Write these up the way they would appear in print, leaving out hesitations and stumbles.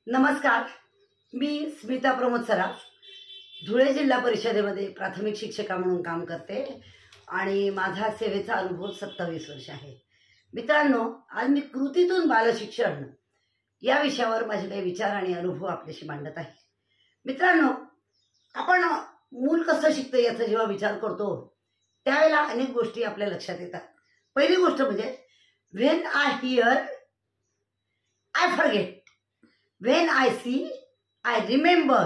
नमस्कार, मी स्मिता प्रमोद सराफ धुळे जिल्हा परिषदेमध्ये प्राथमिक शिक्षिका म्हणून काम करते आणि माझा सेवेचा अनुभव 27 वर्ष आहे। मित्रांनो, आज मी कृतीतून बालशिक्षण या विषयावर माझे काही विचार आणि अनुभव आपल्याशी मांडत आहे। मित्रांनो, आपण मूल कसं शिकतं याचा जेव्हा विचार करतो त्यावेळेला अनेक गोष्टी आपल्या लक्षात येतात। पहिली गोष्ट म्हणजे when I here I forget, when I see, I remember,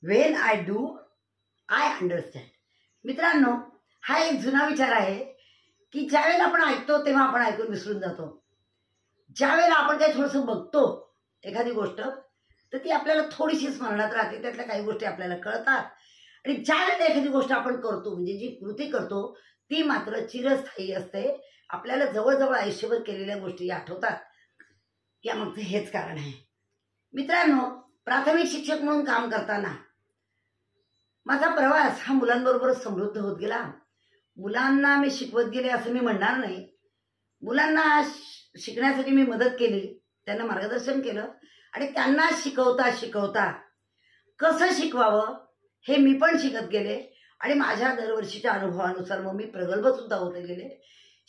when I do, I understand। मित्रांनो, हा एक जुना विचार आहे की ज्यावेळेला आपण ऐकतो तेव्हा आपण ऐकून विसरून जातो। ज्यावेळेला आपण काही थोडंसं बघतो एखादी गोष्ट तर ती आपल्याला थोडीशी स्मरणात राहते, त्यातल्या काही गोष्टी आपल्याला कळतात। आणि ज्यावेळेला एखादी गोष्ट आपण करतो म्हणजे जी कृती करतो ती मात्र चिरस्थायी असते। आपल्याला जवळजवळ आयुष्यभर केलेल्या गोष्टी आठवतात। यामागचं हेच कारण आहे। मित्रांनो, प्राथमिक शिक्षक म्हणून काम करताना माझा प्रवास हा मुलांबरोबरच समृद्ध होत गेला। मुलांना मी शिकवत गेले असं मी म्हणणार नाही। मुलांना शिकण्यासाठी मी मदत केली, त्यांना मार्गदर्शन केलं आणि त्यांना शिकवता शिकवता कसं शिकवावं हे मी पण शिकत गेले आणि माझ्या दरवर्षीच्या अनुभवानुसार मग मी प्रगल्भ सुद्धा होते गेले।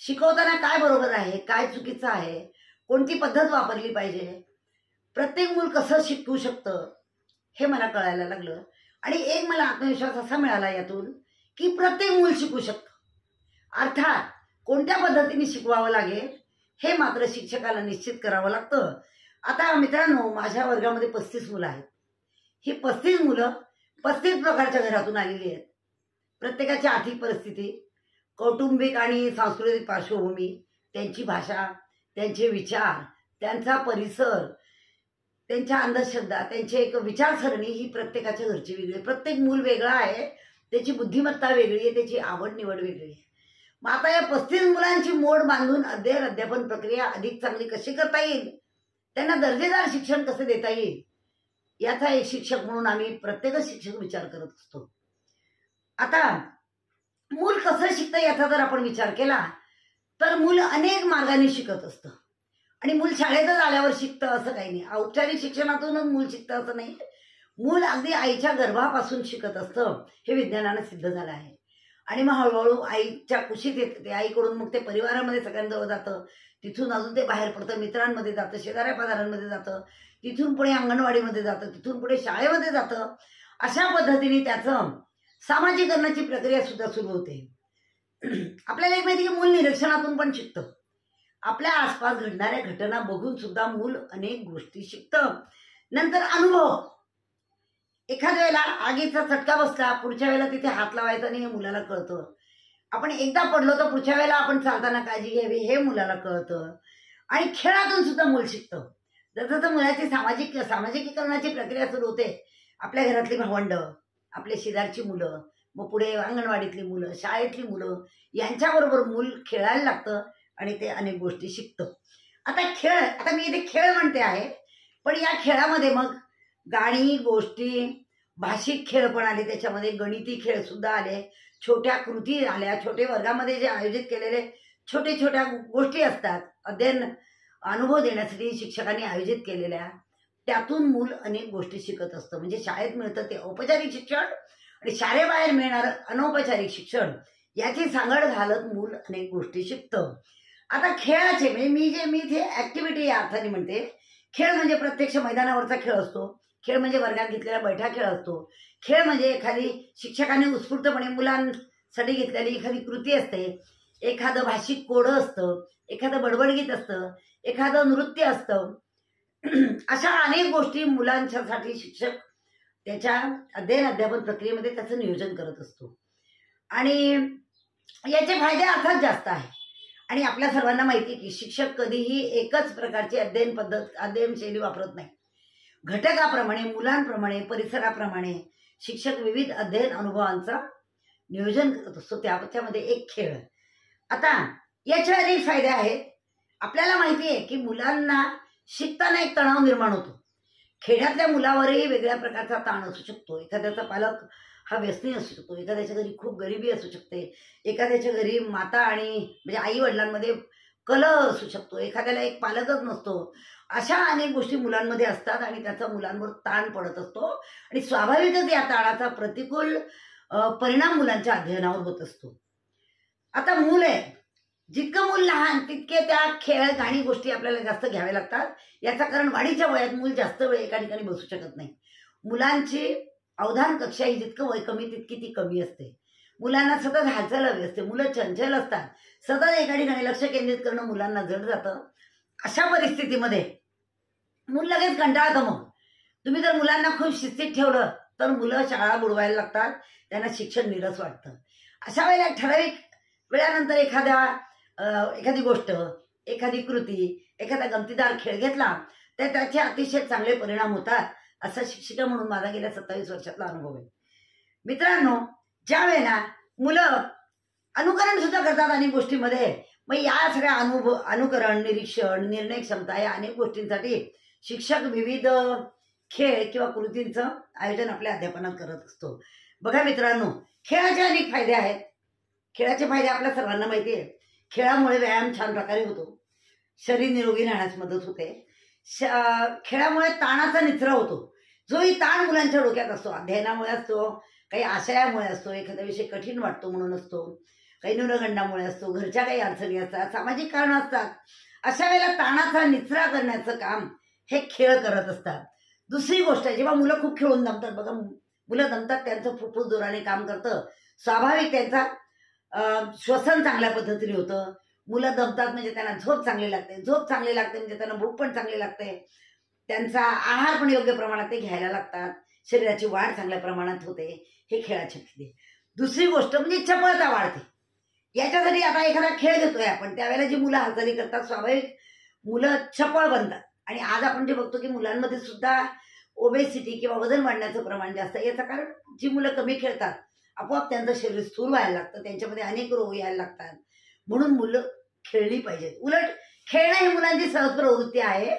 शिकवताना काय बरोबर आहे, काय चुकीचं आहे, कोणती पद्धत वापरली पाहिजे, प्रत्येक मूल कसं शिकू शकतं हे मला कळायला लागलं। आणि एक मला आत्मविश्वास असा मिळाला यातून की प्रत्येक मूल शिकू शकतं। अर्थात कोणत्या पद्धतीने शिकवावं लागेल हे मात्र शिक्षकाला निश्चित करावं लागतं। आता मित्रांनो, माझ्या वर्गामध्ये 35 मुलं आहेत। ही 35 मुलं 35 प्रकारच्या घरातून आलेली आहेत। प्रत्येकाची आर्थिक परिस्थिती, कौटुंबिक आणि सांस्कृतिक पार्श्वभूमी, त्यांची भाषा, त्यांचे विचार, त्यांचा परिसर, त्यांच्या अंधश्रद्धा, त्यांची एक विचारसरणी ही प्रत्येकाच्या घरची वेगळी आहे। प्रत्येक मूल वेगळा आहे, त्याची बुद्धिमत्ता वेगळी आहे, त्याची आवड निवड वेगळी आहे। मग आता या 35 मुलांची मोड बांधून अध्यापन प्रक्रिया अधिक चांगली कशी करता येईल, त्यांना दर्जेदार शिक्षण कसे देता येईल याचा एक शिक्षक म्हणून आम्ही प्रत्येकच शिक्षक विचार करत असतो। आता मूल कसं शिकतं याचा जर आपण विचार केला तर मूल अनेक मार्गाने शिकत असतं आणि मूल शाळेतच आल्यावर शिकतं असं काही नाही। औपचारिक शिक्षणातूनच मूल शिकतं असं नाही। मूल अगदी आईच्या गर्भापासून शिकत असतं, हे विज्ञानाने सिद्ध झालं आहे। आणि मग हळूहळू आईच्या कुशीत येतं ते, आईकडून मग ते परिवारामध्ये सगळ्यांजवळ जातं, तिथून अजून ते बाहेर पडतं, मित्रांमध्ये जातं, शेजाऱ्या पाजाऱ्यांमध्ये जातं, तिथून पुढे अंगणवाडीमध्ये जातं, तिथून पुढे शाळेमध्ये जातं। अशा पद्धतीने त्याचं सामाजिकरणाची प्रक्रिया सुद्धा सुरू होते। आपल्याला एक माहिती की मूल निरीक्षणातून पण शिकतं। आपल्या आसपास घडणाऱ्या घटना बघून सुद्धा मूल अनेक गोष्टी शिकतं। नंतर अनुभव, एखाद्या वेळेला आगीचा चटका बसला, पुढच्या वेळेला तिथे हात लावायचा नाही हे मुलाला कळतं। आपण एकदा पडलो तर पुढच्या वेळेला आपण चालताना काळजी घ्यावी हे मुलाला कळतं। आणि खेळातून सुद्धा मूल शिकतं। जसं मुलाची सामाजिकीकरणाची प्रक्रिया सुरू होते, आपल्या घरातली भावंड, आपल्या शेजारची मुलं, मग पुढे अंगणवाडीतली मुलं, शाळेतली मुलं, यांच्याबरोबर मूल खेळायला लागतं आणि ते अनेक गोष्टी शिकतं। आता मी इथे खेळ म्हणते आहे, पण या खेळामध्ये मग गाणी, गोष्टी, भाषिक खेळ पण आले, त्याच्यामध्ये गणिती खेळ सुद्धा आले, छोट्या कृती आल्या, छोटे वर्गामध्ये जे आयोजित केलेले छोट्या गोष्टी असतात, अध्ययन अनुभव देण्यासाठी शिक्षकांनी आयोजित केलेल्या, त्यातून मूल अनेक गोष्टी शिकत असतं। म्हणजे शाळेत मिळतं ते औपचारिक शिक्षण आणि शाळेबाहेर मिळणारं अनौपचारिक शिक्षण याची सांगड घालत मूल अनेक गोष्टी शिकतं। आता खेळाचे म्हणजे मी इथे ऍक्टिव्हिटी या अर्थाने म्हणते। खेळ म्हणजे प्रत्यक्ष मैदानावरचा खेळ असतो, खेळ म्हणजे वर्गात घेतलेला बैठा खेळ असतो, खेळ म्हणजे एखादी शिक्षकाने उत्स्फूर्तपणे मुलांसाठी घेतलेली एखादी कृती असते, एखादं भाषिक कोडं असतं, एखादं बडबडगीत असतं, एखादं नृत्य असतं। अशा अनेक गोष्टी मुलांच्यासाठी शिक्षक त्याच्या अध्यापन प्रक्रियेमध्ये त्याचं नियोजन करत असतो आणि याचे फायदे अर्थात जास्त आहे। आणि आपल्या सर्वांना माहिती आहे की शिक्षक कधीही एकच प्रकारची अध्ययन शैली वापरत नाही। घटकाप्रमाणे, मुलांप्रमाणे, परिसराप्रमाणे शिक्षक विविध अध्ययन अनुभवांचा नियोजन करत असतो, त्यामध्ये एक खेळ। आता याचे अनेक फायदे आहेत। आपल्याला माहिती आहे की मुलांना शिकताना एक तणाव निर्माण होतो। खेड्यातल्या मुलावरही वेगळ्या प्रकारचा ताण असू शकतो। एखाद्याचा पालक हा व्यसनी असू शकतो, एखाद्याच्या घरी खूप गरिबी असू शकते, एखाद्याच्या घरी माता आणि म्हणजे आई वडिलांमध्ये कलह असू शकतो, एखाद्याला एक पालकच नसतो, अशा अनेक गोष्टी मुलांमध्ये असतात आणि त्याचा मुलांवर ताण पडत असतो आणि स्वाभाविकच या ताणाचा प्रतिकूल परिणाम मुलांच्या अध्ययनावर होत असतो. आता मूल आहे, जितकं मूल लहान तितके त्या खेळ गाणी गोष्टी आपल्याला जास्त घ्यावे लागतात. याचं कारण वाढीच्या वयात मूल जास्त वेळ एका ठिकाणी बसू शकत नाही. मुलांची अवधान कक्षा ही जितकं वय कमी तितकी ती कमी असते. मुलांना सतत हालचाल हवी असते, मुलं चंचल असतात, सतत एका ठिकाणी लक्ष केंद्रित करणं मुलांना जड जातं. अशा परिस्थितीमध्ये मूल लगेच कंटाळतं. मग तुम्ही जर मुलांना खूप शिस्तीत ठेवलं तर मुलं शाळा बुडवायला लागतात, त्यांना शिक्षण नीरस वाटतं. अशा वेळेला ठराविक वेळानंतर एखादी गोष्ट, एखादी कृती, एखादा गमतीदार खेळ घेतला तर त्याचे अतिशय चांगले परिणाम होतात, असा शिक्षिका म्हणून माझा गेल्या 27 वर्षातला अनुभव आहे. मित्रांनो, ज्या वेळेला मुलं अनुकरण सुद्धा करतात अनेक गोष्टीमध्ये, मग या सगळ्या अनुकरण, निरीक्षण, निर्णय क्षमता या अनेक गोष्टींसाठी शिक्षक विविध खेळ किंवा कृतींचं आयोजन आपल्या अध्यापनात करत असतो. बघा मित्रांनो, खेळाचे अनेक फायदे आहेत. खेळाचे फायदे आपल्या सर्वांना माहिती आहे. खेळामुळे व्यायाम छान प्रकारे होतो, शरीर निरोगी राहण्यास मदत होते. खेळामुळे ताणाचा निचरा होतो. जोही ताण मुलांच्या डोक्यात असतो, अध्ययनामुळे असतो, काही आशयामुळे असतो, एखादा विषय कठीण वाटतो म्हणून असतो, काही न्यूनगंडामुळे असतो, घरच्या काही अडचणी असतात, सामाजिक कारणं असतात. अशा वेळेला ताणाचा निचरा करण्याचं काम हे खेळ करत असतात. दुसरी गोष्ट, जेव्हा मुलं खूप खेळून दमतात, बघा मुलं दमतात, त्यांचं फुफ्फुस जोराने काम करतं, स्वाभाविक त्यांचा श्वसन चांगल्या पद्धतीने होतं. मुलं दमतात म्हणजे त्यांना झोप चांगली लागते, झोप चांगली लागते म्हणजे त्यांना भूक पण चांगली लागते, त्यांचा आहार पण योग्य प्रमाणात ते घ्यायला लागतात, शरीराची वाढ चांगल्या प्रमाणात होते. हे खेळाचे फायदे. दुसरी गोष्ट म्हणजे चपळता वाढते. याच्यासाठी आता एखादा खेळ घेतोय आपण, त्यावेळेला जी मुलं हालचाली करतात, स्वाभाविक मुलं चपळ बनतात. आणि आज आपण जे बघतो की मुलांमध्ये सुद्धा ओबेसिटी किंवा वजन वाढण्याचं प्रमाण जास्त आहे. याचं कारण जी मुलं कमी खेळतात आपोआप त्यांचं शरीर स्थूल व्हायला लागतं, त्यांच्यामध्ये अनेक रोग यायला लागतात. म्हणून मुलं खेळली पाहिजेत. उलट खेळणं ही मुलांची सहज प्रवृत्ती आहे,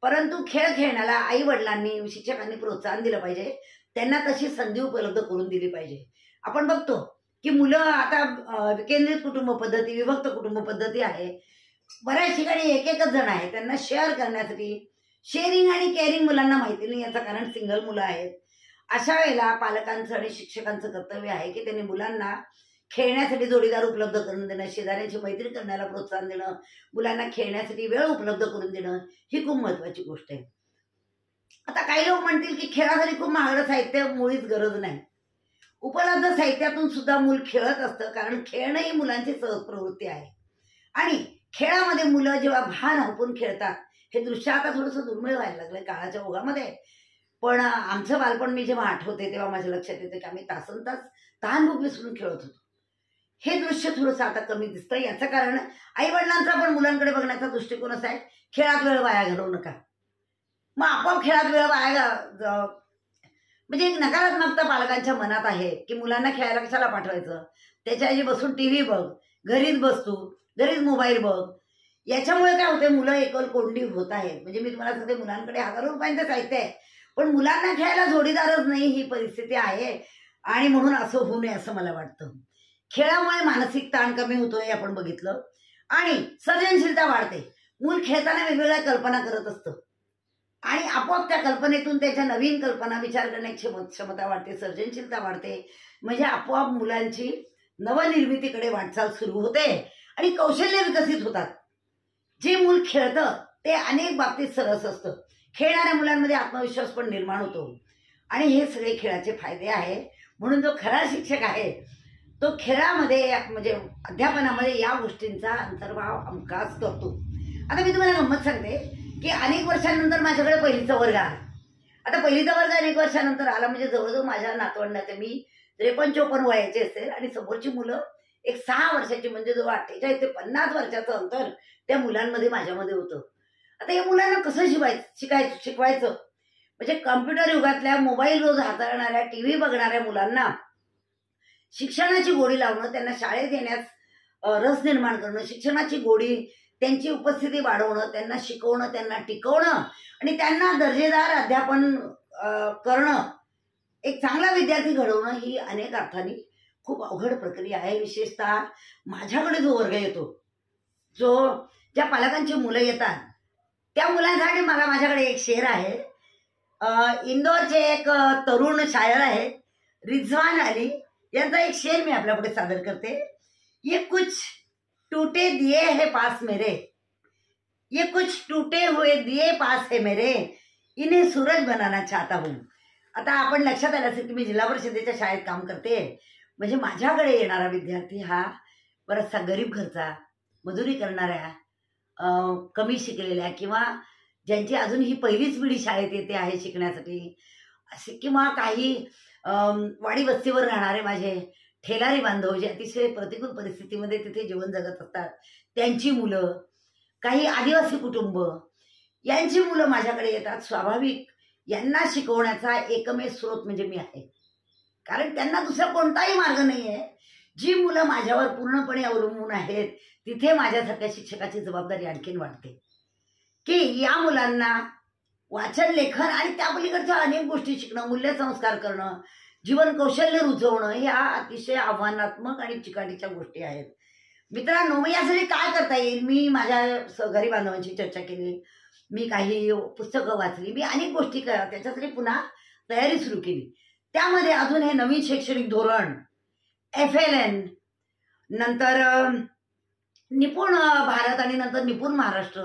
परंतु खेळ खेळण्याला आई वडिलांनी, शिक्षकांनी प्रोत्साहन दिलं पाहिजे, त्यांना तशी संधी उपलब्ध करून दिली पाहिजे. आपण बघतो की मुलं आता विकेंद्रित कुटुंब पद्धती, विभक्त कुटुंब पद्धती आहे, बऱ्याच ठिकाणी एकच जण आहे, त्यांना शेअर करण्यासाठी शेअरिंग आणि केअरिंग मुलांना माहिती नाही. याचं कारण सिंगल मुलं आहेत. अशा वेळेला पालकांचं आणि शिक्षकांचं कर्तव्य आहे की त्यांनी मुलांना खेळण्यासाठी जोडीदार उपलब्ध करून देणं, शेजाऱ्यांची मैत्री करण्याला प्रोत्साहन देणं, मुलांना खेळण्यासाठी वेळ उपलब्ध करून देणं ही खूप महत्वाची गोष्ट आहे. आता काही लोक म्हणतील की खेळासाठी खूप महागडं साहित्य मुळीच गरज नाही. उपलब्ध साहित्यातून सुद्धा मूल खेळत असतं, कारण खेळणं ही मुलांची सहज प्रवृत्ती आहे. आणि खेळामध्ये मुलं जेव्हा भान हरपून खेळतात, हे दृश्य आता थोडंसं दुर्मिळ व्हायला लागलं काळाच्या ओघामध्ये. पण आमचं बालपण मी जेव्हा आठवते तेव्हा माझ्या लक्षात येते की आम्ही तासनतास तहानभूक विसरून खेळत होतो. हे दृश्य थोडंसं आता कमी दिसतं. याचं कारण आई वडिलांचा पण मुलांकडे बघण्याचा दृष्टिकोन असा आहे, खेळात वेळ वाया घालवू नका. मग आपोआप खेळात वेळ वाया म्हणजे एक नकारात्मकता पालकांच्या मनात आहे की मुलांना खेळायला कशाला पाठवायचं, त्याच्याऐवजी बसून टीव्ही बघ, घरीच बसतो, घरीच मोबाईल बघ. याच्यामुळे काय होते, मुलं एकल कोंडी होत आहेत. म्हणजे मी तुम्हाला सांगते, मुलांकडे हजारो रुपयांचं साहित्य आहे, पण मुलांना खेळायला जोडीदारच नाही, ही परिस्थिती आहे. आणि म्हणून असं होऊ नये असं मला वाटतं. खेळामुळे मानसिक ताण कमी होतोय आपण बघितलं, आणि सर्जनशीलता वाढते. मूल खेळताना वेगवेगळ्या कल्पना करत असतं आणि आपोआप त्या कल्पनेतून त्याच्या नवीन कल्पना विचार करण्याची क्षमता वाढते, सर्जनशीलता वाढते. म्हणजे आपोआप मुलांची नवनिर्मितीकडे वाटचाल सुरू होते आणि कौशल्य विकसित होतात. जे मूल खेळतं ते अनेक बाबतीत सरस असतं. खेळणाऱ्या मुलांमध्ये आत्मविश्वास पण निर्माण होतो आणि हे सगळे खेळाचे फायदे आहे. म्हणून जो खरा शिक्षक आहे तो खेळामध्ये म्हणजे अध्यापनामध्ये या गोष्टींचा अंतर्भाव हमखास करतो. आता मी तुम्हाला गंमत सांगते की अनेक वर्षांनंतर माझ्याकडे पहिलीचा वर्ग आला. आता पहिलीचा वर्ग अनेक वर्षानंतर आला म्हणजे जवळजवळ माझ्या नातवंडाचे मी 53-54 वयाचे असेल आणि समोरची मुलं एक 6 वर्षाची, म्हणजे जवळ 48 ते 50 वर्षाचं अंतर त्या मुलांमध्ये माझ्यामध्ये होतं. आता या मुलांना कसं शिकवायचं म्हणजे कॉम्प्युटर युगातल्या, मोबाईल रोज हाताळणाऱ्या, टीव्ही बघणाऱ्या मुलांना शिक्षणाची गोडी लावणं, त्यांना शाळेत येण्यास रस निर्माण करणं, शिक्षणाची गोडी, त्यांची उपस्थिती वाढवणं, त्यांना शिकवणं, त्यांना टिकवणं आणि त्यांना दर्जेदार अध्यापन करणं, एक चांगला विद्यार्थी घडवणं ही अनेक अर्थाने खूप अवघड प्रक्रिया आहे. विशेषतः माझ्याकडे जो वर्ग येतो, जो ज्या पालकांची मुलं येतात त्या मुलांसाठी मला माझ्याकडे एक शेर आहे. इंदोरचे एक तरुण शायर आहेत रिझवान अली यांचा एक शेर मी आपल्यापुढे सादर करते. ये कुछ टूटे दिए है पास मेरे, ये कुछ टूटे हुए दिए पास है मेरे, इन्हें सूरज बनाना चाहता हूँ. आता आपण लक्षात आलं असेल की मी जिल्हा परिषदेच्या शाळेत काम करते. म्हणजे माझ्याकडे येणारा विद्यार्थी हा बराचसा गरीब घरचा, मजुरी करणाऱ्या, कमी शिकलेल्या किंवा ज्यांची अजून ही पहिलीच पिढी शाळेत येते आहे शिकण्यासाठी असे, किंवा काही वाडी वस्तीवर राहणारे माझे ठेलारी बांधव जे अतिशय प्रतिकूल परिस्थितीमध्ये तिथे जीवन जगत असतात त्यांची मुलं, काही आदिवासी कुटुंब यांची मुलं माझ्याकडे येतात. स्वाभाविक यांना शिकवण्याचा एकमेव स्रोत म्हणजे मी आहे, कारण त्यांना दुसरा कोणताही मार्ग नाही आहे. जी मुलं माझ्यावर पूर्णपणे अवलंबून आहेत तिथे माझ्यासारख्या शिक्षकाची जबाबदारी आणखीन वाढते की या मुलांना वाचन, लेखन आणि त्या पलीकडच्या अनेक गोष्टी शिकणं, मूल्यसंस्कार करणं, जीवन कौशल्य रुजवणं ह्या अतिशय आव्हानात्मक आणि चिकाटीच्या गोष्टी आहेत. मित्रांनो, मग यासाठी काय करता येईल? मी माझ्या सहकारी बांधवांची चर्चा केली, मी काही पुस्तकं वाचली, मी अनेक गोष्टी त्याच्यासाठी पुन्हा तयारी सुरू केली. त्यामध्ये अजून हे नवीन शैक्षणिक धोरण, FLN, नंतर निपुण भारत आणि नंतर निपुण महाराष्ट्र,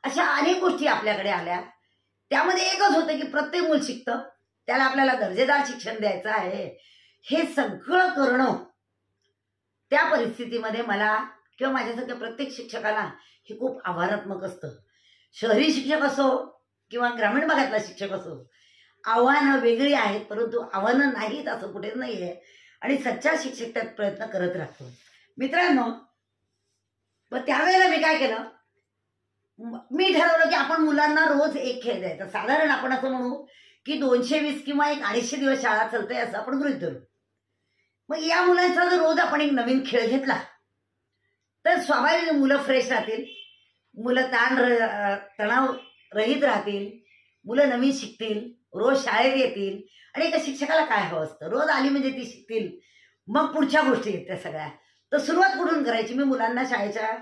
अशा अनेक गोष्टी आपल्याकडे आल्या. त्यामध्ये एकच होतं की प्रत्येक मूल शिकतं, त्याला आपल्याला दर्जेदार शिक्षण द्यायचं आहे. हे सगळं करणं त्या परिस्थितीमध्ये मला किंवा माझ्यासारख्या प्रत्येक शिक्षकाला हे खूप आव्हानात्मक असतं. शहरी शिक्षक असो किंवा ग्रामीण भागातला शिक्षक असो, आव्हानं वेगळी आहेत, परंतु आव्हानं नाहीत असं कुठेच नाही आहे. आणि सच्चा शिक्षक त्यात प्रयत्न करत राहतो. मित्रांनो, मग त्यावेळेला मी काय केलं, मी ठरवलं की आपण मुलांना रोज एक खेळ द्यायचा. साधारण आपण असं म्हणू की 220 किंवा 250 दिवस शाळा चालते असं आपण गृहीत धरू. मग या मुलांचा जर रोज आपण एक नवीन खेळ घेतला तर स्वाभाविक मुलं फ्रेश राहतील, मुलं तणाव रहित राहतील, मुलं नवीन शिकतील, रोज शाळेत येतील. आणि एका शिक्षकाला काय हवं असतं, रोज आली म्हणजे ती शिकतील, मग पुढच्या गोष्टी आहेत त्या सगळ्या. तर सुरुवात कुठून करायची? मी मुलांना शाळेच्या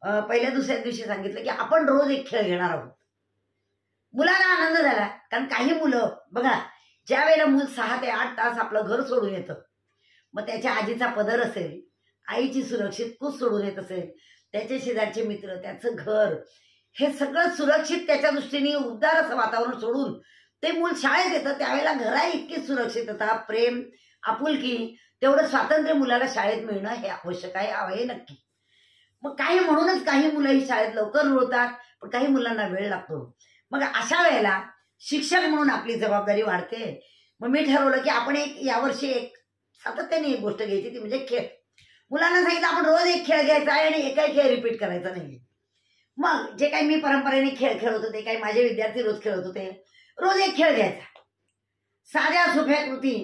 पहिल्या दुसऱ्या दिवशी सांगितलं की आपण रोज एक खेळ घेणार आहोत. मुलांना आनंद झाला, कारण काही मुलं बघा, ज्या वेळेला मूल 6 ते 8 तास आपलं घर सोडून येतं, मग त्याच्या आजीचा पदर असेल, आईची सुरक्षित कूस सोडून येत असेल, त्याचे शेजारचे मित्र, त्याचं घर, हे सगळं सुरक्षित त्याच्या दृष्टीने उबदार असं वातावरण सोडून ते मूल शाळेत येतं. त्यावेळेला घरात इतकी सुरक्षितता, प्रेम, आपुलकी, तेवढं स्वातंत्र्य मुलाला शाळेत मिळणं हे आवश्यक आहे नक्की. मग काही म्हणूनच काही मुलं ही शाळेत लवकर रुळतात, पण काही मुलांना वेळ लागतो. मग अशा वेळेला शिक्षक म्हणून आपली जबाबदारी वाढते. मग मी ठरवलं की आपण यावर्षी सातत्याने एक गोष्ट घ्यायची, ती म्हणजे खेळ. मुलांना सांगितलं आपण रोज एक खेळ घ्यायचा आहे आणि एकही खेळ रिपीट करायचा नाही. मग जे काही मी परंपरेने खेळ खेळत होते, काही माझे विद्यार्थी रोज खेळत होते, रोज एक खेळ घ्यायचा. साध्या सोप्या कृती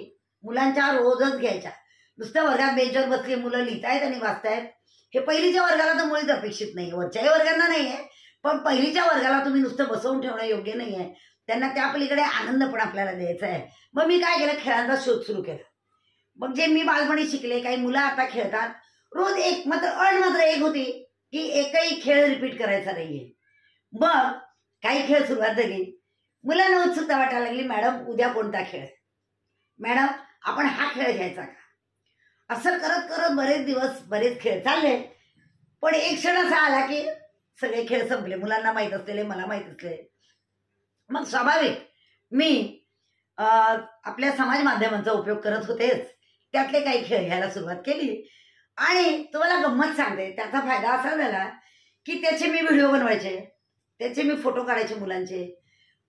मुलांच्या रोजच घ्यायच्या. नुसतं वर्गात बेंचवर बसली मुलं लिहितायत आणि वाचतायत, हे पहिलीच्या वर्गाला तर मुळीच अपेक्षित नाही. वरच्याही वर्गांना नाही आहे, पण पहिलीच्या वर्गाला तुम्ही नुसतं बसवून ठेवणं योग्य नाही आहे. त्यांना त्या पलीकडे आनंद पण आपल्याला द्यायचा आहे. मग मी काय केलं, खेळांचा शोध सुरू केला. मग जे मी बालपणी शिकले, काही मुलं आता खेळतात, रोज एक, मात्र एक होती की एकही खेळ रिपीट करायचा नाहीये. मग काही खेळ सुरुवात झाली, मुलांना उत्सुकता वाटायला लागली, मॅडम उद्या कोणता खेळ, मॅडम आपण हा खेळ घ्यायचा का? असं करत करत बरेच दिवस बरेच खेळ चालले. पण एक क्षण असा आला की सगळे खेळ संपले, मुलांना माहीत असलेले, मला माहीत असले. मग स्वाभाविक मी आपल्या समाज माध्यमांचा उपयोग करत होतेच, त्यातले काही खेळ घ्यायला सुरुवात केली. आणि तुम्हाला गंमत सांगते, त्याचा फायदा असा झाला की त्याचे मी व्हिडिओ बनवायचे, त्याचे मी फोटो काढायचे मुलांचे,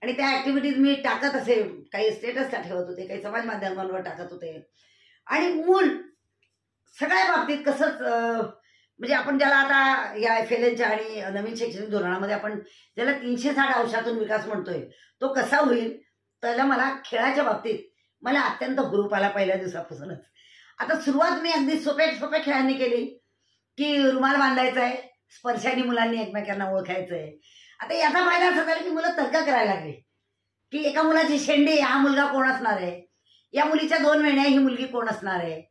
आणि त्या ॲक्टिव्हिटीज मी टाकत असे, काही स्टेटसला ठेवत होते, काही समाज माध्यमांवर टाकत होते. आणि मूल सगळ्या बाबतीत कसंच, म्हणजे आपण ज्याला आता या FLNच्या आणि नवीन शैक्षणिक धोरणामध्ये आपण ज्याला 360 अंशातून विकास म्हणतोय, तो कसा होईल, त्याला मला खेळाच्या बाबतीत मला अत्यंत हुरूप आला पहिल्या दिवसापासूनच. आता सुरुवात मी अगदी सोप्या खेळांनी केली की रुमाल बांधायचा आहे, स्पर्शाने मुलांनी एकमेकांना ओळखायचं आहे. आता याचा फायदा असा झाला की मुलं तर्क करायला लागली की एका मुलाची शेंडी, हा मुलगा कोण असणार आहे, या मुलीच्या 2 वेण्या, ही मुलगी कोण असणार आहे.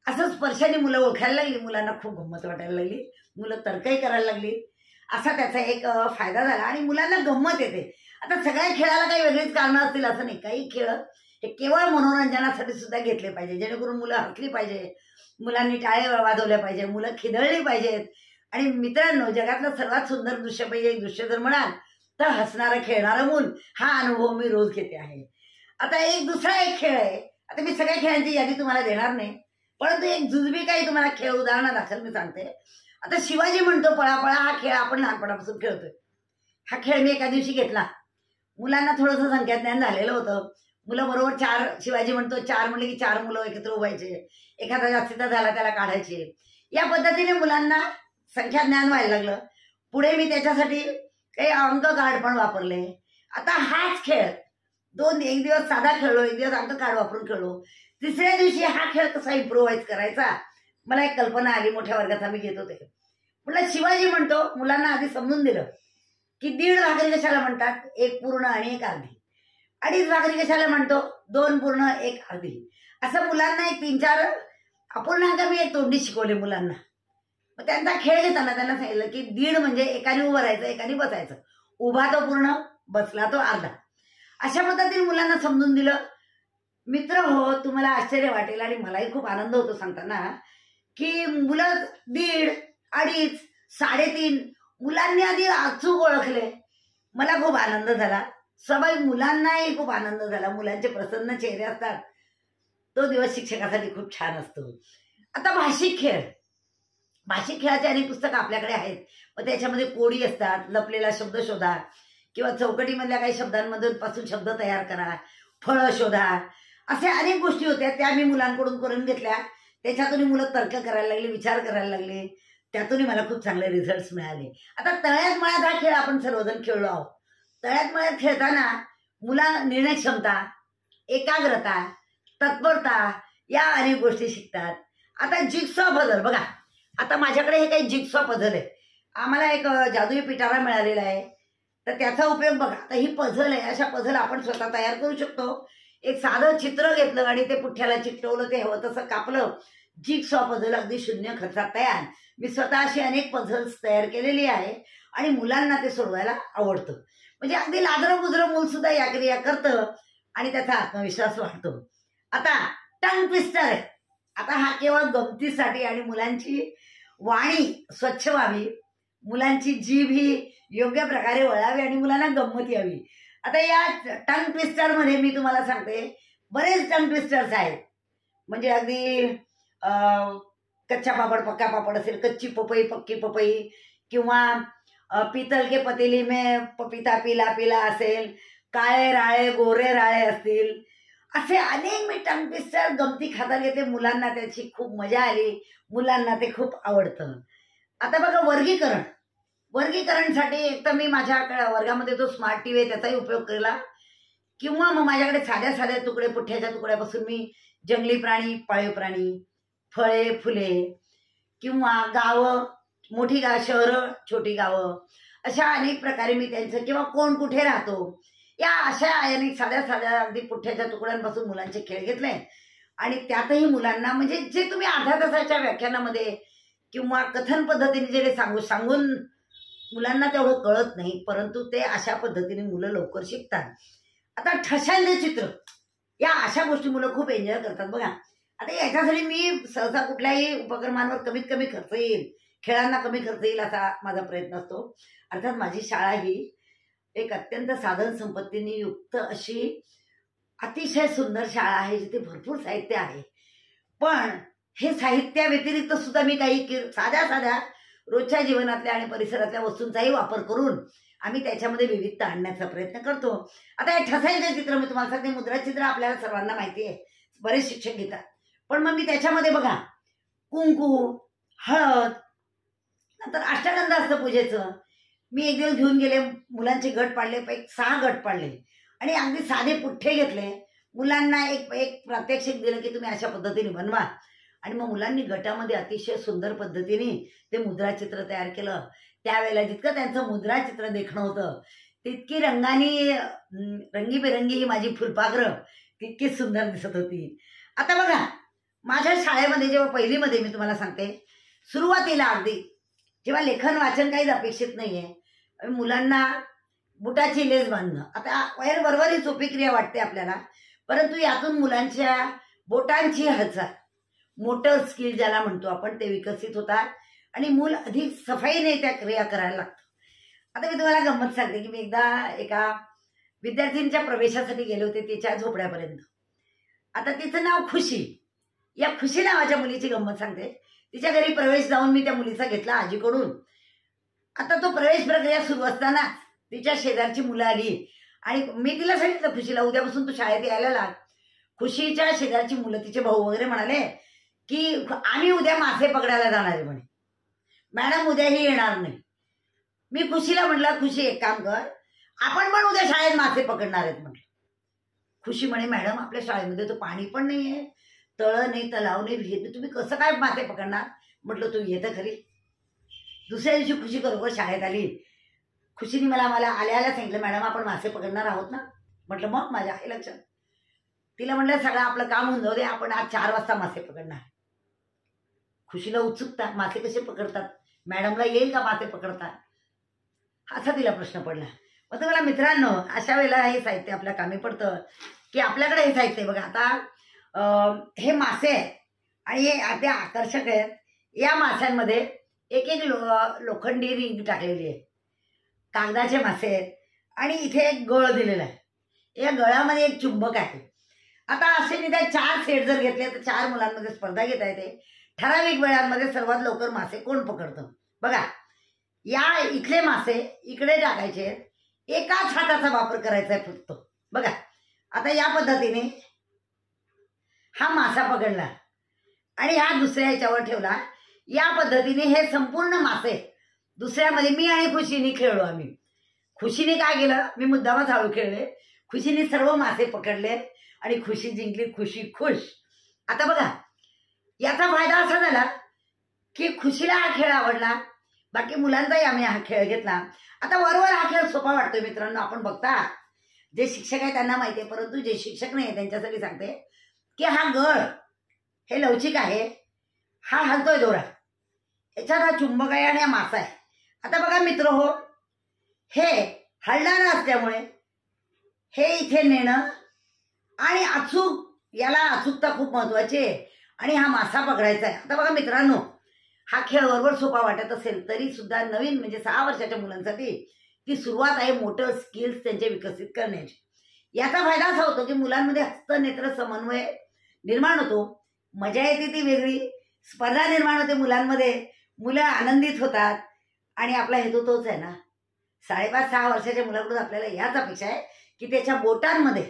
असं स्पर्शाने मुलं ओळखायला लागली, मुलांना खूप गंमत वाटायला लागली, मुलं तर्कही करायला लागली. असा त्याचा एक फायदा झाला आणि मुलांना गंमत येते. आता सगळ्या खेळाला काही वेगळीच कारणं असतील असं नाही. काही खेळ हे केवळ मनोरंजनासाठी सुद्धा घेतले पाहिजे, जेणेकरून मुलं हसली पाहिजे, मुलांनी टाळे वाजवल्या पाहिजे, मुलं खिदळली पाहिजेत. आणि मित्रांनो, जगातलं सर्वात सुंदर दृश्यपैकी एक दृश्य जर म्हणाल तर हसणारं खेळणारं मूल हा अनुभव मी रोज घेते आहे. आता दुसरा एक खेळ आहे. आता मी सगळ्या खेळांची यादी तुम्हाला देणार नाही, परंतु एक जुजबी काही तुम्हाला खेळ उदाहरणादाखल मी सांगते. आता शिवाजी म्हणतो पळापळा हा खेळ आपण लहानपणापासून खेळतोय. हा खेळ मी एका दिवशी घेतला. मुलांना थोडंसं संख्याज्ञान झालेलं होतं. मुलं बरोबर 4 शिवाजी म्हणतो 4 म्हणले की 4 मुलं एकत्र उभायचे, एखादा जास्तीचा झाला त्याला काढायचे. या पद्धतीने मुलांना संख्याज्ञान व्हायला लागलं. पुढे मी त्याच्यासाठी काही अंक कार्ड पण वापरले. आता हाच खेळ एक दिवस साधा खेळलो, एक दिवस अंक कार्ड वापरून खेळलो. तिसऱ्या दिवशी हा खेळ कसा इम्प्रोव्हाइज करायचा मला एक कल्पना आली. मोठ्या वर्गात आम्ही घेत होते. म्हटलं शिवाजी म्हणतो, मुलांना आधी समजून दिलं की 1.5 भाकरी कशाला म्हणतात, 1 पूर्ण आणि 1 अर्धी. 2.5 भाकरी कशाला म्हणतो, 2 पूर्ण 1 अर्धी. असं मुलांना एक 3-4 अपूर्णांक मी एक तोंडी शिकवले मुलांना. मग त्यांचा खेळ घेताना त्यांना सांगितलं की 1.5 म्हणजे एकाने उभं राहायचं, एकाने बसायचं. उभा तो पूर्ण, बसला तो अर्धा. अशा पद्धतीने मुलांना समजून दिलं. मित्र हो, तुम्हाला आश्चर्य वाटेल आणि मलाही खूप आनंद होतो सांगताना की मुलं 1.5, 2.5, 3.5 मुलांनी आधी अचूक ओळखले. मला खूप आनंद झाला. स्वाभाविक मुलांनाही खूप आनंद झाला. मुलांचे प्रसन्न चेहरे असतात. तो दिवस शिक्षकासाठी खूप छान असतो. आता भाषिक खेळ, भाषिक खेळाचे अनेक पुस्तकं आपल्याकडे आहेत. मग त्याच्यामध्ये कोडी असतात, लपलेला शब्द शोधा किंवा चौकटीमधल्या काही शब्दांमधून पासून शब्द तयार करा, फळं शोधा, अशा अनेक गोष्टी होत्या. त्या मी मुलांकडून करून घेतल्या. त्याच्यातून मुलं तर्क करायला लागले, विचार करायला लागले. त्यातूनही मला खूप चांगले रिझल्ट्स मिळाले. आता तळ्यात मळ्यात हा खेळ आपण सर्वजण खेळलो आहोत. तळ्यात मळ्यात खेळताना मुला निर्णय क्षमता, एकाग्रता, तत्परता या अनेक गोष्टी शिकतात. आता जिगसॉ पझल बघा, आता माझ्याकडे हे काही जिगसॉ पझल आहे. आम्हाला एक जादुई पिटारा मिळालेला आहे, तर त्याचा उपयोग बघा. आता ही पझल आहे. अशा पझल आपण स्वतः तयार करू शकतो. एक साधं चित्र घेतलं आणि ते पुठ्ठ्याला चिकटवलं, ते हवं तसं कापलं. जिगसॉ पझल अगदी शून्य खर्चात तयार. मी स्वतः अशी अनेक पझल्स तयार केलेली आहे आणि मुलांना ते सोडवायला आवडतं. म्हणजे अगदी लाजरं बुजरं मूल सुद्धा या क्रिया करतं आणि त्याचा आत्मविश्वास वाढतो. आता टंग ट्विस्टर आहे. आता हा केवळ गमतीसाठी आणि मुलांची वाणी स्वच्छ व्हावी, मुलांची जीभ ही योग्य प्रकारे वळावी आणि मुलांना गंमत यावी. आता या टंग ट्विस्टर मध्ये मी तुम्हाला सांगते, बरेच टंग ट्विस्टर्स आहेत. म्हणजे अगदी कच्चा पापड पक्का पापड असेल, कच्ची पपई पक्की पपई, किंवा पीतल के पतीली में पपीता पिला पिला असेल, काळे राळे गोरे राळे असतील. असे अनेक मी टंग ट्विस्टर गमती खातर घेते. मुलांना त्याची खूप मजा आली, मुलांना ते खूप आवडतं. आता बघा वर्गीकरण, वर्गीकरणसाठी एक तर मी माझ्या वर्गामध्ये जो स्मार्ट टीव्ही आहे त्याचाही उपयोग केला, किंवा मग माझ्याकडे साध्या साध्या तुकडे पुठ्ठ्याच्या तुकड्यापासून मी जंगली प्राणी, पाळीव प्राणी, फळे फुले, किंवा गावं, मोठी शहरं, छोटी गावं, अशा अनेक प्रकारे मी त्यांचं, किंवा कोण कुठे राहतो, या अशा अनेक साध्या साध्या अगदी पुठ्ठ्याच्या तुकड्यांपासून मुलांचे खेळ घेतले. आणि त्यातही मुलांना म्हणजे जे तुम्ही अर्ध्या तासाच्या व्याख्यानामध्ये किंवा कथन पद्धतीने जे सांगून मुलांना तेवढं कळत नाही, परंतु ते अशा पद्धतीने मुलं लवकर शिकतात. आता ठशांचे चित्र, या अशा गोष्टी मुलं खूप एन्जॉय करतात बघा. आता याच्यासाठी मी सहसा कुठल्याही उपक्रमांवर कमीत कमी खर्च येईल, खेळांना कमी खर्च येईल असा माझा प्रयत्न असतो. अर्थात माझी शाळा ही एक अत्यंत साधन संपत्तीने युक्त अशी अतिशय सुंदर शाळा आहे, जिथे भरपूर साहित्य आहे. पण हे साहित्याव्यतिरिक्त सुद्धा मी काही साध्या साध्या रोजच्या जीवनातल्या आणि परिसरातल्या वस्तूंचाही वापर करून आम्ही त्याच्यामध्ये विविधता आणण्याचा प्रयत्न करतो. आता हे ठसायचे चित्र मी तुम्हाला सांगते, मुद्राचित्र आपल्याला सर्वांना माहिती आहे, बरेच शिक्षक घेतात. पण मग मी त्याच्यामध्ये बघा कुंकू, हळद, नंतर अष्टगंध असतं पूजेचं. मी एक दिवस घेऊन गेले, मुलांचे गट पाडले, 6 गट पाडले आणि अगदी साधे पुठ्ठे घेतले. मुलांना एक प्रात्यक्षिक दिलं की तुम्ही अशा पद्धतीने बनवा. आणि मग मुलांनी गटामध्ये अतिशय सुंदर पद्धतीने ते मुद्राचित्र तयार केलं. त्यावेळेला जितकं त्यांचं मुद्राचित्र देखणं होतं, तितकी रंगीबेरंगी ही माझी फुलपाखरं तितकी सुंदर दिसत होती. आता बघा, माझ्या शाळेमध्ये जेव्हा पहिलीमध्ये मी तुम्हाला सांगते, सुरुवातीला अगदी जेव्हा लेखन वाचन काहीच अपेक्षित नाहीये, मुलांना बुटाची लेस बांधणं, आता वयर बरोबर ही सोपी क्रिया वाटते आपल्याला, परंतु यातून मुलांच्या बोटांची हालचाल, मोटर स्किल ज्याला म्हणतो आपण, ते विकसित होतात आणि मूल अधिक सफाईने त्या क्रिया करायला लागतं. आता मी तुम्हाला गंमत सांगते की मी एकदा एका विद्यार्थींच्या प्रवेशासाठी गेले होते तिच्या झोपड्यापर्यंत. आता तिचं नाव खुशी. या खुशी नावाच्या मुलीची गंमत सांगते. तिच्या घरी प्रवेश जाऊन मी त्या मुलीचा घेतला आजीकडून. आता तो प्रवेश प्रक्रिया सुरू असताना तिच्या शेजारची मुलं आली आणि मी तिला सांगितलं, खुशीला उद्यापासून तू शाळेत यायला लाग. खुशीच्या शेजारची मुलं, तिचे भाऊ वगैरे म्हणाले की आम्ही उद्या मासे पकडायला जाणार आहे म्हणे, मॅडम उद्याही येणार नाही. मी खुशीला म्हटलं, खुशी एक काम कर, आपण पण उद्या शाळेत मासे पकडणार आहेत म्हटलं. खुशी म्हणे, मॅडम आपल्या शाळेमध्ये तर पाणी पण नाहीये, तळं नाही, तलाव नाही, विहीर नाही, तुम्ही कसं काय मासे पकडणार. म्हटलं तू येतं खरी. दुसऱ्या दिवशी खुशी बरोबर शाळेत आली. खुशीने मला आल्या सांगितलं, मॅडम आपण मासे पकडणार आहोत ना. म्हटलं मग माझ्या आहे लक्षात. तिला म्हटलं सगळं आपलं काम होऊन जाऊ दे, आपण आज 4 वाजता मासे पकडणार. खुशीला उत्सुकता, मासे कसे पकडतात, मॅडमला येईल का मासे पकडतात, असा तिला प्रश्न पडला. मग तुम्हाला मित्रांनो, अशा वेळेला हे साहित्य आपल्या कामी पडतं की आपल्याकडे हे साहित्य बघा. आता हे मासे आहेत आणि हे ते आकर्षक आहेत. या माशांमध्ये एक एक लोखंडी रिंग टाकलेली आहे, कागदाचे मासे आहेत आणि इथे एक गळ दिलेला आहे. या गळामध्ये एक चुंबक आहे. आता असे निदान 4 सेट जर घेतले तर 4 मुलांमध्ये स्पर्धा घेता येते. ठराविक वेळांमध्ये सर्वात लवकर मासे कोण पकडतं. बघा, या इथले मासे इकडे टाकायचे, एकाच हाताचा वापर करायचा आहे फक्त. बघा, आता या पद्धतीने हा मासा पकडला आणि हा दुसऱ्या ह्याच्यावर ठेवला. या पद्धतीने हे संपूर्ण मासे दुसऱ्यामध्ये मी आणि खुशीने खेळलो आम्ही. खुशीने काय केलं, मी मुद्दामच हळू खेळले, खुशीने सर्व मासे पकडले आणि खुशी जिंकली. खुशी खुश. आता बघा, याचा फायदा असा झाला की खुशीला हा खेळ आवडला, बाकी मुलांचाही आम्ही हा खेळ घेतला. आता बरोबर हा खेळ सोपा वाटतोय मित्रांनो. आपण बघता, जे शिक्षक आहे त्यांना माहिती आहे, परंतु जे शिक्षक नाही त्यांच्यासाठी सांगते की हा गळ हे लवचिक आहे, हा हलतोय दोरा, याच्यात हा चुंबक आहे आणि हा मासा आहे. आता बघा मित्र हो, हे हलणारं असल्यामुळे हे इथे नेणं आणि अचूक, याला अचूकता खूप महत्वाची आहे आणि हा मासा पकडायचा आहे. आता बघा मित्रांनो, हा खेळ बरोबर सोपा वाटत असेल तरी सुद्धा नवीन म्हणजे 6 वर्षाच्या मुलांसाठी ती सुरुवात आहे मोटर स्किल्स त्यांचे विकसित करण्याची. याचा फायदा असा होतो की मुलांमध्ये हस्तनेत्र समन्वय निर्माण होतो, मजा येते ती वेगळी, स्पर्धा निर्माण होते मुलांमध्ये, मुलं आनंदित होतात आणि आपला हेतू तोच आहे ना. 5.5-6 वर्षाच्या मुलाकडून आपल्याला याच अपेक्षा आहे की त्याच्या बोटांमध्ये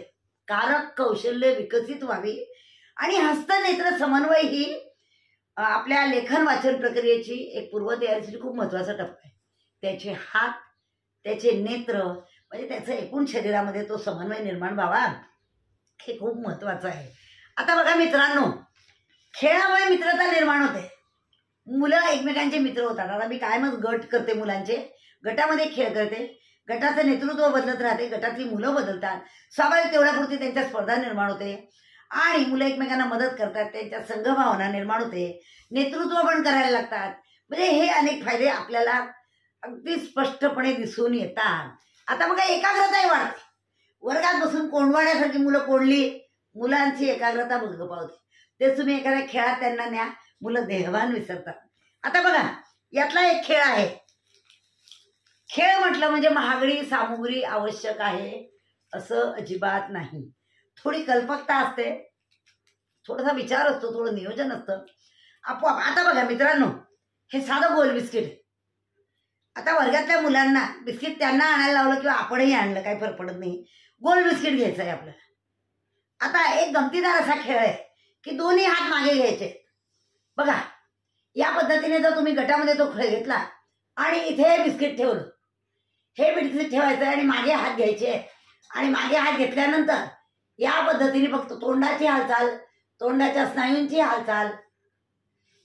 कारक कौशल्य विकसित व्हावी आणि हस्तनेत्र समन्वय ही आपल्या लेखन वाचन प्रक्रियेची एक पूर्वतयारीसाठी खूप महत्त्वाचा टप्पा आहे. त्याचे हात, त्याचे नेत्र, म्हणजे त्याचं एकूण शरीरामध्ये तो समन्वय निर्माण व्हावा, हे खूप महत्त्वाचं आहे. आता बघा मित्रांनो, खेळामुळे मित्रता निर्माण होते, मुलं एकमेकांचे मित्र होतात. आता मी कायमच गट करते, मुलांचे गटामध्ये खेळ करते, गटाचं नेतृत्व बदलत राहते, गटातली मुलं बदलतात, स्वाभाविक तेवढ्यापुरती त्यांच्या स्पर्धा निर्माण होते आणि मुलं एकमेकांना मदत करतात, त्यांच्या संघभावना निर्माण होते, नेतृत्व पण करायला लागतात. म्हणजे हे अनेक फायदे आपल्याला अगदी स्पष्टपणे दिसून येतात. आता बघा, एकाग्रताही वाढते. वर्गात बसून कोंडवाड्यासारखी मुलं कोंडली, मुलांची एकाग्रता भंगपावते. तेच तुम्ही एखाद्या खेळात त्यांना न्या, मुलं देहभान विसरतात. आता बघा, यातला एक खेळ आहे. खेळ म्हटलं म्हणजे महागडी सामुग्री आवश्यक आहे असं अजिबात नाही. थोडी कल्पकता असते, थोडासा विचार असतो, थोडं नियोजन असतं आपोआप. आता बघा मित्रांनो, हे साधं गोल बिस्किट आहे. आता वर्गातल्या मुलांना बिस्किट त्यांना आणायला लावलं किंवा आपणही आणलं, काही फरक पडत नाही, गोल बिस्किट घ्यायचं आहे आपल्याला. आता एक गमतीदार असा खेळ आहे की दोन्ही हात मागे घ्यायचे. बघा, या पद्धतीने जर तुम्ही गटामध्ये तो खेळ घेतला आणि इथे बिस्किट ठेवलं, हे बिस्किट ठेवायचं आणि मागे हात घ्यायचे आणि मागे हात घेतल्यानंतर या पद्धतीने फक्त तोंडाची हालचाल, तोंडाच्या स्नायूंची हालचाल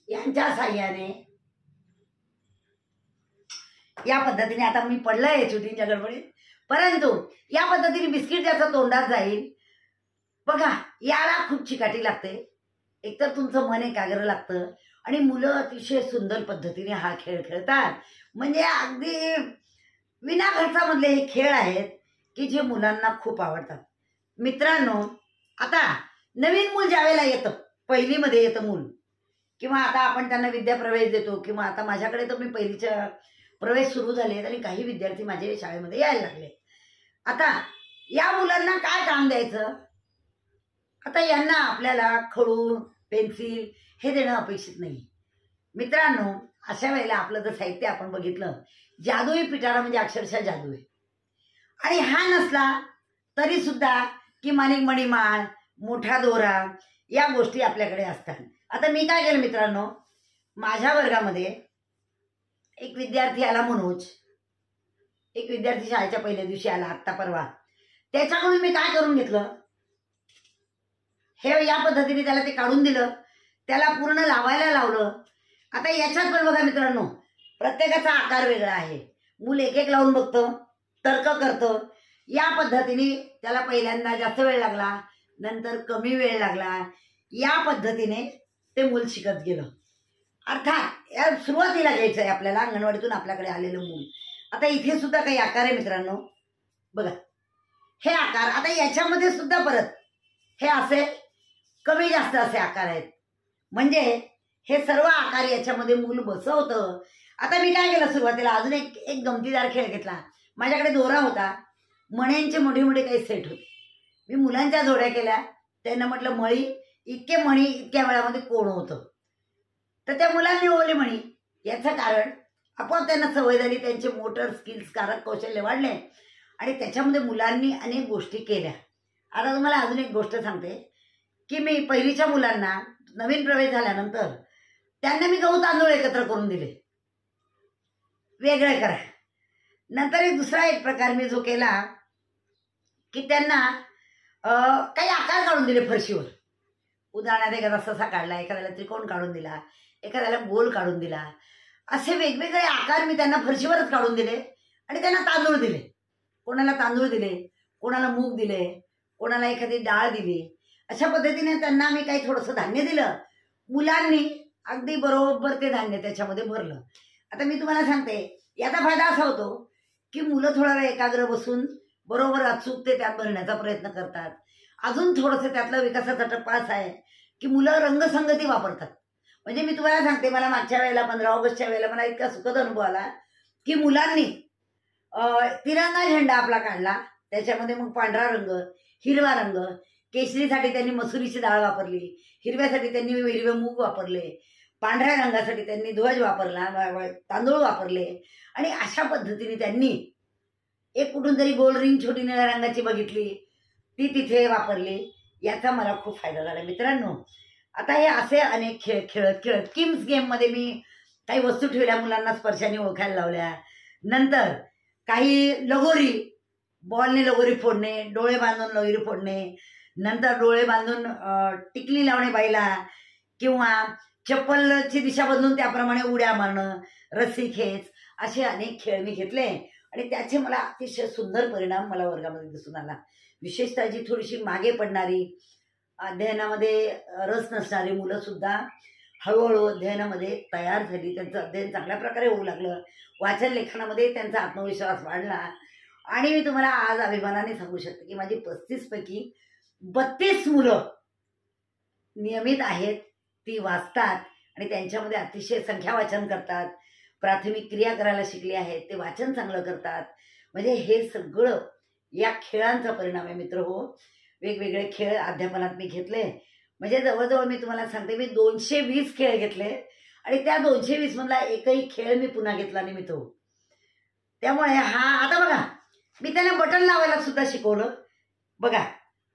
यांच्या साह्याने या पद्धतीने, आता मी पडलंय शूटिंगच्या गडबडीत, परंतु या पद्धतीने बिस्किट ज्याचं तोंडात जाईल, बघा याला खूप चिकाटी लागते. एकतर तुमचं मन एकाग्र लागतं, आणि मुलं अतिशय सुंदर पद्धतीने हा खेळ खेळतात. म्हणजे अगदी विना खर्चामधले हे खेळ आहेत की जे मुलांना खूप आवडतात. मित्रांनो, आता नवीन मूल ज्यावेळेला येतं, पहिलीमध्ये येतं मूल, किंवा आता आपण त्यांना विद्याप्रवेश देतो, किंवा आता माझ्याकडे तर मी पहिलीच्या प्रवेश सुरू झाले आणि काही विद्यार्थी माझे शाळेमध्ये यायला लागले. आता या मुलांना काय काम द्यायचं? आता यांना आपल्याला खडू, पेन्सिल हे देणं अपेक्षित नाही. मित्रांनो, अशा वेळेला आपलं जर साहित्य आपण बघितलं, जादुई पिटारा म्हणजे अक्षरशः जादू आहे. आणि हा नसला तरी सुद्धा किमान मणिमाळ, मोठा दोरा या गोष्टी आपल्याकडे असतात. आता मी काय केलं मित्रांनो, माझ्या वर्गामध्ये एक विद्यार्थी आला, मनोज, एक विद्यार्थी शाळेच्या पहिल्या दिवशी आला, आत्ता परवा. त्याच्याकडून मी काय करून घेतलं, हे या पद्धतीने त्याला ते काढून दिलं, त्याला पूर्ण लावायला लावलं. आता याच्यात पण बघा मित्रांनो, प्रत्येकाचा आकार वेगळा आहे. मूल एक एक लावून बघतं, तर्क करतं. या पद्धतीने त्याला पहिल्यांदा जास्त वेळ लागला, नंतर कमी वेळ लागला. या पद्धतीने ते मूल शिकत गेलं. अर्थात या सुरुवातीला घ्यायचं आहे आपल्याला, अंगणवाडीतून आपल्याकडे आलेलं मूल. आता इथे सुद्धा काही आकार आहे मित्रांनो, बघा हे आकार. आता याच्यामध्ये सुद्धा परत हे असे कमी जास्त असे आकार आहेत. म्हणजे हे सर्व आकार याच्यामध्ये मूल बसवतं. आता मी काय केलं, सुरुवातीला अजून एक गमतीदार खेळ घेतला. माझ्याकडे दोरा होता, मण्यांचे मोठे मोठे काही सेट होते. मी मुलांच्या जोड्या केल्या. त्यांना म्हटलं मळी, इतके मणी इतक्या वेळामध्ये कोण होतं. तर त्या मुलांनी ओळले मणी. याचं कारण आपोआप त्यांना सवय झाली, त्यांचे मोटर स्किल्स, कारक कौशल्य वाढले आणि त्याच्यामध्ये मुलांनी अनेक गोष्टी केल्या. आता तुम्हाला अजून एक गोष्ट सांगते की मी पहिलीच्या मुलांना नवीन प्रवेश झाल्यानंतर त्यांना मी गहू तांदूळ एकत्र करून दिले, वेगळे करा. नंतर एक दुसरा एक प्रकार मी जो केला की त्यांना काही आकार काढून दिले फरशीवर. उदाहरणार्थ एखादा ससा काढला, एखाद्याला त्रिकोण काढून दिला, एखाद्याला गोल काढून दिला. असे वेगवेगळे आकार मी त्यांना फरशीवरच काढून दिले आणि त्यांना तांदूळ दिले. कोणाला तांदूळ दिले, कोणाला मूग दिले, कोणाला एखादी डाळ दिली. अशा पद्धतीने त्यांना मी काही थोडंसं धान्य दिलं. मुलांनी अगदी बरोबर ते धान्य त्याच्यामध्ये भरलं. आता मी तुम्हाला सांगते, याचा फायदा असा होतो की मुलं थोडा वेळ एकाग्र बसून बरोबर अचूक ते त्यात भरण्याचा प्रयत्न करतात. अजून थोडंसं त्यातला विकासाचा टप्पा असा आहे की मुलं रंगसंगती वापरतात. म्हणजे मी तुम्हाला सांगते, मला मागच्या वेळेला 15 ऑगस्टच्या वेळेला मला इतका सुखद अनुभव आला की मुलांनी तिरंगा झेंडा आपला काढला. त्याच्यामध्ये मग पांढरा रंग, हिरवा रंग, केशरीसाठी त्यांनी मसुरीची डाळ वापरली, हिरव्यासाठी त्यांनी हिरवे मूग वापरले, पांढऱ्या रंगासाठी त्यांनी ध्वज वापरला, तांदूळ वापरले. आणि अशा पद्धतीने त्यांनी एक कुठून तरी गोल रिंग छोटी निळ्या रंगाची बघितली, ती तिथे वापरली. याचा मला खूप फायदा झाला मित्रांनो. आता हे असे अनेक खेळ खेळत खेळत किम्स गेममध्ये मी काही वस्तू ठेवल्या, मुलांना स्पर्शाने ओळखायला लावल्या. नंतर काही लगोरी, बॉलने लगोरी फोडणे, डोळे बांधून लगोरी फोडणे, नंतर डोळे बांधून टिकली लावणे बाईला, किंवा चप्पलची दिशा बदलून त्याप्रमाणे उड्या मारणं, रस्सी खेच, असे अनेक खेळ मी घेतले आणि त्याचे मला अतिशय सुंदर परिणाम मला वर्गामध्ये दिसून आला. विशेषतः जी थोडीशी मागे पडणारी, अध्ययनामध्ये रस नसणारी मुलं सुद्धा हळूहळू अध्ययनामध्ये तयार झाली. त्यांचं अध्ययन चांगल्या प्रकारे होऊ लागलं. वाचन लेखनामध्ये त्यांचा आत्मविश्वास वाढला. आणि मी तुम्हाला आज अभिमानाने सांगू शकते की माझी 35 पैकी 32 मुलं नियमित आहेत, ती वाचतात आणि त्यांच्यामध्ये अतिशय संख्या वाचन करतात, प्राथमिक क्रिया करायला शिकले आहेत, ते वाचन चांगलं करतात. म्हणजे हे सगळं या खेळांचा परिणाम आहे मित्र. हो, वेगवेगळे खेळ अध्यापनात मी घेतले. म्हणजे जवळजवळ मी तुम्हाला सांगते, मी 220 खेळ घेतले आणि त्या 220 मधला एकही खेळ मी पुन्हा घेतला नाही मित्र. त्यामुळे हा आता बघा, मी त्यांना बटन लावायला सुद्धा शिकवलं. बघा,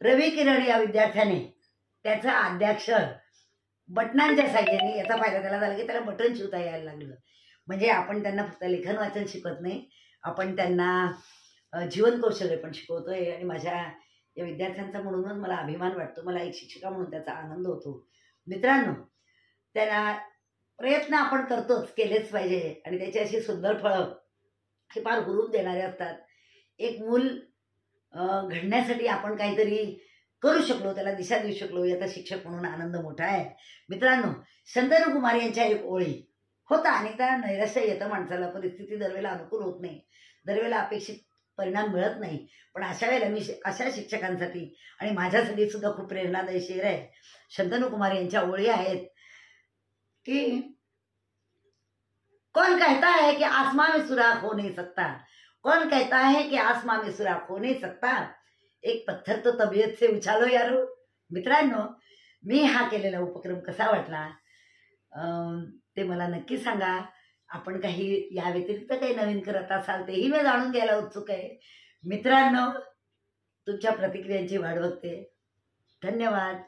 रवी किरण या विद्यार्थ्याने त्याचं आद्याक्षर बटनांच्या साहाय्याने, याचा फायदा त्याला झाला की त्याला बटन शिवता यायला लागलं. म्हणजे आपण त्यांना फक्त लेखन वाचन शिकवत नाही, आपण त्यांना जीवन कौशल्य पण शिकवतोय. आणि माझ्या या विद्यार्थ्यांचा म्हणूनच मला अभिमान वाटतो, मला एक शिक्षिका म्हणून त्याचा आनंद होतो. मित्रांनो, त्यांना प्रयत्न आपण करतोच, केलेच पाहिजे आणि त्याची अशी सुंदर फळं हे फार हुरूप देणारे असतात. एक मूल घडण्यासाठी आपण काहीतरी करू शकलो, त्याला दिशा देऊ शकलो, याचा शिक्षक म्हणून आनंद मोठा आहे. मित्रांनो, शंतनू कुमार यांच्या एक ओळी होता. अनेकदा नैराश्य येतं माणसाला, परिस्थिती दरवेळेला अनुकूल होत नाही, दरवेळेला अपेक्षित परिणाम मिळत नाही. पण अशा वेळेला मी अशा शिक्षकांसाठी आणि माझ्यासाठी सुद्धा खूप प्रेरणादायी शेर आहे. शंतनू कुमार यांच्या ओळी आहेत की कौन कहता है कि आसमां में सुराख हो नहीं सकता, कौन कहता है कि आसमां में सुराख हो नहीं सकता, एक पत्थर तो तबीयत से उछालो यारो. मित्रांनो, मी हा केलेला उपक्रम कसा वाटला ते मला नक्की सांगा. आपण काही या व्यतिरिक्त काही नवीन करत असाल तेही मी जाणून घ्यायला उत्सुक आहे. मित्रांनो, तुमच्या प्रतिक्रियांची वाट बघते. धन्यवाद.